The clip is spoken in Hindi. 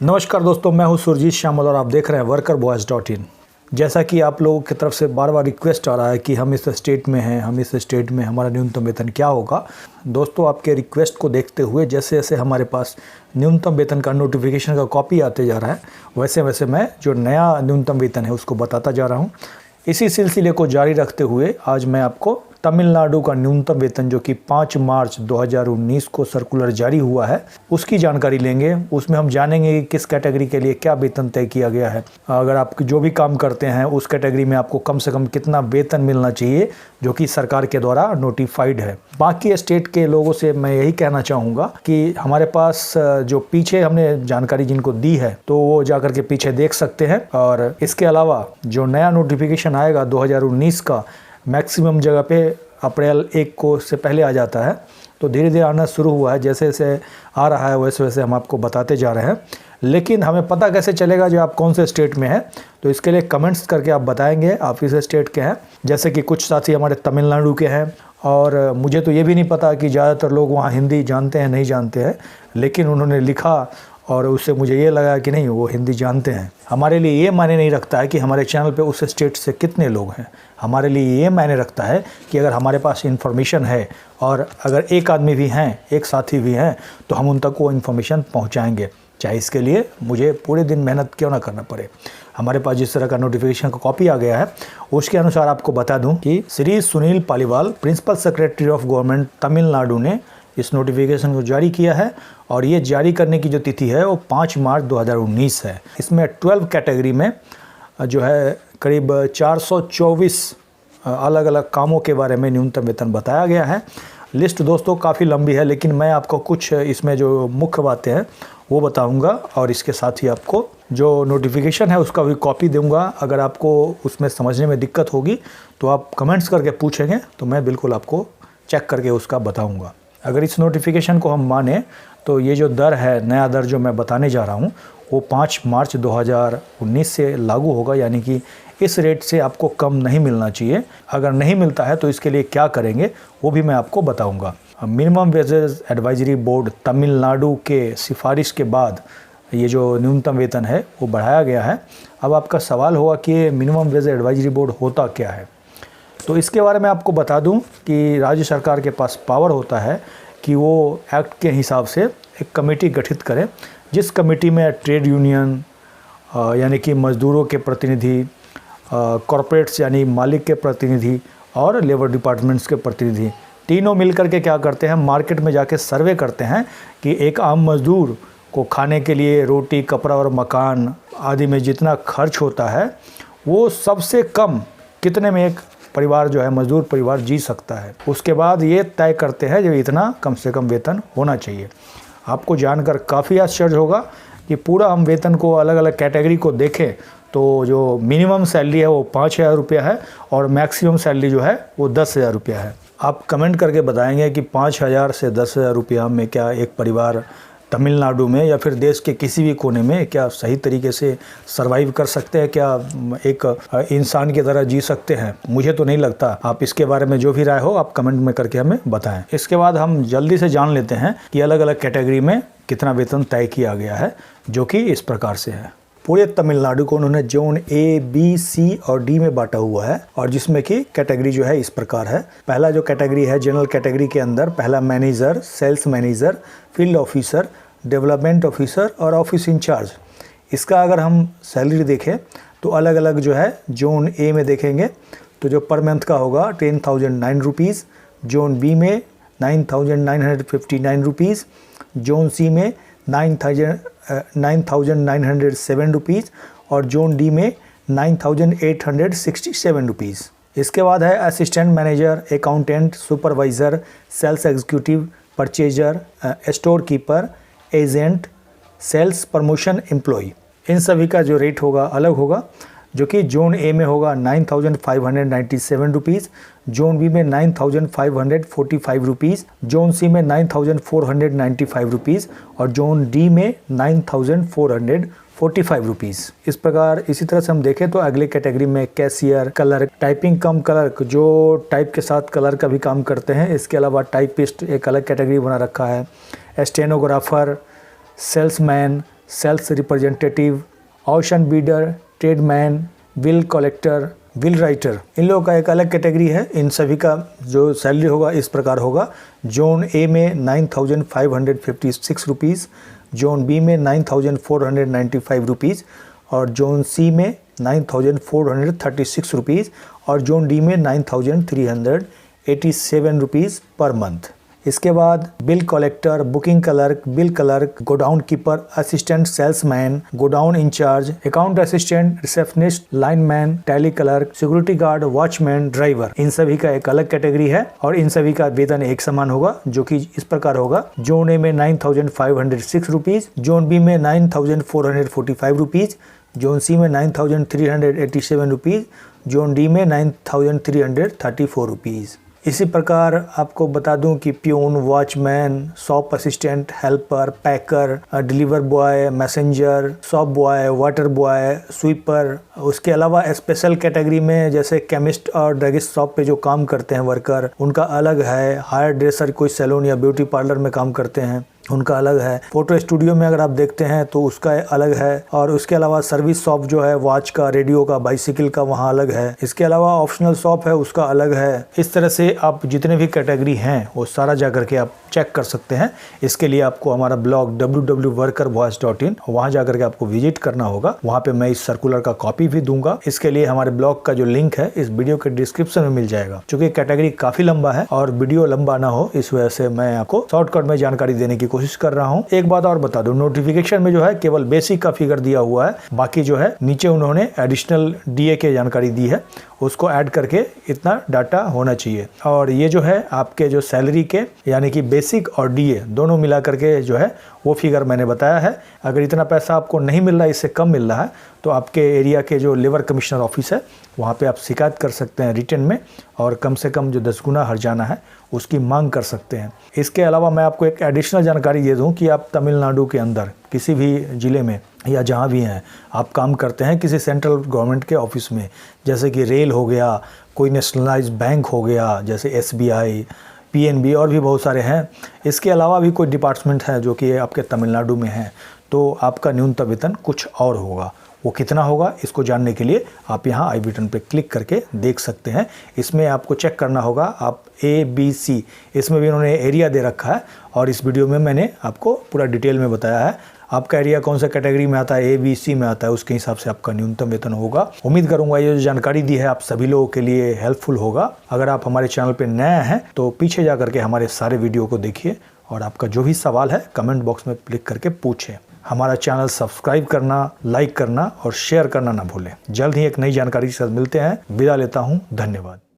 नमस्कार दोस्तों, मैं हूं सुरजीत श्यामल और आप देख रहे हैं workerboys.in। जैसा कि आप लोगों की तरफ से बार बार रिक्वेस्ट आ रहा है कि हम इस स्टेट में हैं, हम इस स्टेट में हमारा न्यूनतम वेतन क्या होगा। दोस्तों, आपके रिक्वेस्ट को देखते हुए जैसे जैसे हमारे पास न्यूनतम वेतन का नोटिफिकेशन का कॉपी आते जा रहा है, वैसे वैसे मैं जो नया न्यूनतम वेतन है उसको बताता जा रहा हूँ। इसी सिलसिले को जारी रखते हुए आज मैं आपको तमिलनाडु का न्यूनतम वेतन जो कि 5 मार्च 2019 को सर्कुलर जारी हुआ है उसकी जानकारी लेंगे। उसमें हम जानेंगे कि किस कैटेगरी के लिए क्या वेतन तय किया गया है। अगर आप जो भी काम करते हैं उस कैटेगरी में आपको कम से कम कितना वेतन मिलना चाहिए जो कि सरकार के द्वारा नोटिफाइड है। बाकी स्टेट के लोगों से मैं यही कहना चाहूँगा कि हमारे पास जो पीछे हमने जानकारी जिनको दी है तो वो जाकर के पीछे देख सकते हैं। और इसके अलावा जो नया नोटिफिकेशन आएगा 2019 का, मैक्सिमम जगह पे अप्रैल 1 को से पहले आ जाता है, तो धीरे धीरे आना शुरू हुआ है। जैसे जैसे आ रहा है वैसे वैसे हम आपको बताते जा रहे हैं। लेकिन हमें पता कैसे चलेगा जो आप कौन से स्टेट में हैं, तो इसके लिए कमेंट्स करके आप बताएंगे आप इस स्टेट के हैं। जैसे कि कुछ साथी हमारे तमिलनाडु के हैं और मुझे तो ये भी नहीं पता कि ज़्यादातर लोग वहाँ हिंदी जानते हैं नहीं जानते हैं, लेकिन उन्होंने लिखा और उससे मुझे ये लगा कि नहीं, वो हिंदी जानते हैं। हमारे लिए ये मायने नहीं रखता है कि हमारे चैनल पे उस स्टेट से कितने लोग हैं। हमारे लिए ये मायने रखता है कि अगर हमारे पास इन्फॉर्मेशन है और अगर एक आदमी भी हैं, एक साथी भी हैं, तो हम उन तक वो इन्फॉर्मेशन पहुंचाएंगे, चाहे इसके लिए मुझे पूरे दिन मेहनत क्यों ना करना पड़े। हमारे पास जिस तरह का नोटिफिकेशन का कॉपी आ गया है उसके अनुसार आपको बता दूं कि Shri Sunil Paliwal, principal secretary of government Tamil Nadu ने इस नोटिफिकेशन को जारी किया है और ये जारी करने की जो तिथि है वो 5 मार्च 2019 है। इसमें 12 कैटेगरी में जो है करीब 424 अलग अलग कामों के बारे में न्यूनतम वेतन बताया गया है। लिस्ट दोस्तों काफ़ी लंबी है, लेकिन मैं आपको कुछ इसमें जो मुख्य बातें हैं वो बताऊंगा और इसके साथ ही आपको जो नोटिफिकेशन है उसका भी कॉपी दूंगा। अगर आपको उसमें समझने में दिक्कत होगी तो आप कमेंट्स करके पूछेंगे तो मैं बिल्कुल आपको चेक करके उसका बताऊँगा। अगर इस नोटिफिकेशन को हम माने तो ये जो दर है, नया दर जो मैं बताने जा रहा हूँ, वो 5 मार्च 2019 से लागू होगा। यानी कि इस रेट से आपको कम नहीं मिलना चाहिए। अगर नहीं मिलता है तो इसके लिए क्या करेंगे वो भी मैं आपको बताऊंगा। Minimum wages advisory board Tamil Nadu के सिफारिश के बाद ये जो न्यूनतम वेतन है वो बढ़ाया गया है। अब आपका सवाल होगा कि मिनिमम वेज एडवाइजरी बोर्ड होता क्या है, तो इसके बारे में आपको बता दूं कि राज्य सरकार के पास पावर होता है कि वो एक्ट के हिसाब से एक कमेटी गठित करें, जिस कमेटी में ट्रेड यूनियन यानी कि मज़दूरों के प्रतिनिधि, कॉरपोरेट्स यानी मालिक के प्रतिनिधि और लेबर डिपार्टमेंट्स के प्रतिनिधि तीनों मिलकर के क्या करते हैं, मार्केट में जाके सर्वे करते हैं कि एक आम मज़दूर को खाने के लिए रोटी, कपड़ा और मकान आदि में जितना खर्च होता है वो सबसे कम कितने में एक परिवार जो है, मजदूर परिवार जी सकता है। उसके बाद ये तय करते हैं जो इतना कम से कम वेतन होना चाहिए। आपको जानकर काफ़ी आश्चर्य होगा कि पूरा हम वेतन को अलग अलग कैटेगरी को देखें तो जो मिनिमम सैलरी है वो 5,000 रुपया है और मैक्सिमम सैलरी जो है वो 10,000 रुपया है। आप कमेंट करके बताएंगे कि 5,000 से 10,000 रुपया में क्या एक परिवार तमिलनाडु में या फिर देश के किसी भी कोने में क्या सही तरीके से सरवाइव कर सकते हैं, क्या एक इंसान की तरह जी सकते हैं? मुझे तो नहीं लगता। आप इसके बारे में जो भी राय हो आप कमेंट में करके हमें बताएं। इसके बाद हम जल्दी से जान लेते हैं कि अलग अलग कैटेगरी में कितना वेतन तय किया गया है, जो कि इस प्रकार से है। पूरे तमिलनाडु को उन्होंने जोन ए, बी, सी और डी में बांटा हुआ है और जिसमें कि कैटेगरी जो है इस प्रकार है। पहला जो कैटेगरी है जनरल कैटेगरी के अंदर पहला manager, sales manager, field officer, development officer और ऑफिस इंचार्ज। इसका अगर हम सैलरी देखें तो अलग अलग जो है जोन ए में देखेंगे तो जो पर मंथ का होगा 10,009 रुपीज़, जोन बी में 9,959 रुपीज़, जोन सी में 9,907 रुपीज़ और जोन डी में 9,867 रुपीज़। इसके बाद है assistant manager, accountant, supervisor, sales executive, purchaser, store keeper, agent, sales promotion employ. इन सभी का जो रेट होगा अलग होगा, जो कि जोन ए में होगा 9,597 रुपीज़, जोन बी में 9,545 रुपीज़, जोन सी में 9,495 रुपीज़ और जोन डी में 9,445 रुपीज़। इस प्रकार इसी तरह से हम देखें तो अगले कैटेगरी में कैशियर, क्लर्क, टाइपिंग कम क्लर्क जो टाइप के साथ कलर का भी काम करते हैं। इसके अलावा टाइपिस्ट एक अलग कैटेगरी बना रखा है, stenographer, salesman, sales representative, auction bidder, tradesman, bill collector, bill writer, इन लोगों का एक अलग कैटेगरी है। इन सभी का जो सैलरी होगा इस प्रकार होगा। जोन ए में 9,556 रुपीज़, जोन बी में 9,495 रुपीज़ और जोन सी में 9,436 रुपीज़ और जोन डी में 9,387 रुपीज़ पर मंथ। इसके बाद bill collector, booking clerk, bill clerk, godown keeper, assistant salesman, godown in charge, account assistant, receptionist, lineman, tally clerk, security guard, watchman, driver, इन सभी का एक अलग कैटेगरी है और इन सभी का वेतन एक समान होगा, जो कि इस प्रकार होगा। जोन ए में 9,506 रुपीज़, जोन बी में 9,445 रुपीज़, जोन सी में 9,387 रुपीज़, जोन डी में 9,334 रुपीज़। इसी प्रकार आपको बता दूं कि peon, watchman, shop assistant, helper, packer, deliver boy, messenger, shop boy, water boy, sweeper, उसके अलावा स्पेशल कैटेगरी में जैसे केमिस्ट और ड्रगिस्ट शॉप पे जो काम करते हैं वर्कर, उनका अलग है। हायर ड्रेसर कोई सैलून या ब्यूटी पार्लर में काम करते हैं, उनका अलग है। फोटो स्टूडियो में अगर आप देखते हैं तो उसका अलग है। और उसके अलावा सर्विस शॉप जो है वॉच का, रेडियो का, बाइसिकल का, वहाँ अलग है। इसके अलावा ऑप्शनल शॉप है, उसका अलग है। इस तरह से आप जितने भी कैटेगरी हैं वो सारा जा करके आप चेक कर सकते हैं। इसके लिए आपको हमारा ब्लॉग www.workervoice.in वहाँ जा करके आपको विजिट करना होगा। वहाँ पे मैं इस सर्कुलर का कॉपी भी दूंगा। इसके लिए हमारे ब्लॉग का जो लिंक है इस वीडियो के डिस्क्रिप्शन में मिल जाएगा। चूंकि कैटेगरी काफी लंबा है और वीडियो लंबा ना हो, इस वजह से मैं आपको शॉर्टकट में जानकारी देने की कोशिश कर रहा हूं। एक बात और बता दूं, नोटिफिकेशन में जो है केवल बेसिक का फिगर दिया हुआ है, बाकी जो है नीचे उन्होंने एडिशनल डीए की जानकारी दी है, उसको ऐड करके इतना डाटा होना चाहिए। और ये जो है आपके जो सैलरी के यानी कि बेसिक और डीए दोनों मिला करके जो है वो फिगर मैंने बताया है। अगर इतना पैसा आपको नहीं मिल रहा है, इससे कम मिल रहा है, तो आपके एरिया के जो लेबर कमिश्नर ऑफिस है वहाँ पे आप शिकायत कर सकते हैं रिटन में और कम से कम जो 10 गुना हर्जाना है उसकी मांग कर सकते हैं। इसके अलावा मैं आपको एक एडिशनल जानकारी दे दूं कि आप तमिलनाडु के अंदर किसी भी ज़िले में या जहाँ भी हैं आप काम करते हैं किसी सेंट्रल गवर्नमेंट के ऑफिस में, जैसे कि रेल हो गया, कोई नेशनलाइज बैंक हो गया जैसे SBI, PNB और भी बहुत सारे हैं। इसके अलावा भी कोई डिपार्टमेंट है जो कि आपके तमिलनाडु में है, तो आपका न्यूनतम वेतन कुछ और होगा। वो कितना होगा इसको जानने के लिए आप यहाँ आई बटन पे क्लिक करके देख सकते हैं। इसमें आपको चेक करना होगा आप ABC, इसमें भी उन्होंने एरिया दे रखा है और इस वीडियो में मैंने आपको पूरा डिटेल में बताया है। आपका एरिया कौन सा कैटेगरी में आता है, ABC में आता है, उसके हिसाब से आपका न्यूनतम वेतन होगा। उम्मीद करूंगा ये जो जानकारी दी है आप सभी लोगों के लिए हेल्पफुल होगा। अगर आप हमारे चैनल पे नए हैं तो पीछे जा करके हमारे सारे वीडियो को देखिए और आपका जो भी सवाल है कमेंट बॉक्स में क्लिक करके पूछें। हमारा चैनल सब्सक्राइब करना, लाइक करना और शेयर करना ना भूलें। जल्द ही एक नई जानकारी के साथ मिलते हैं। विदा लेता हूँ, धन्यवाद।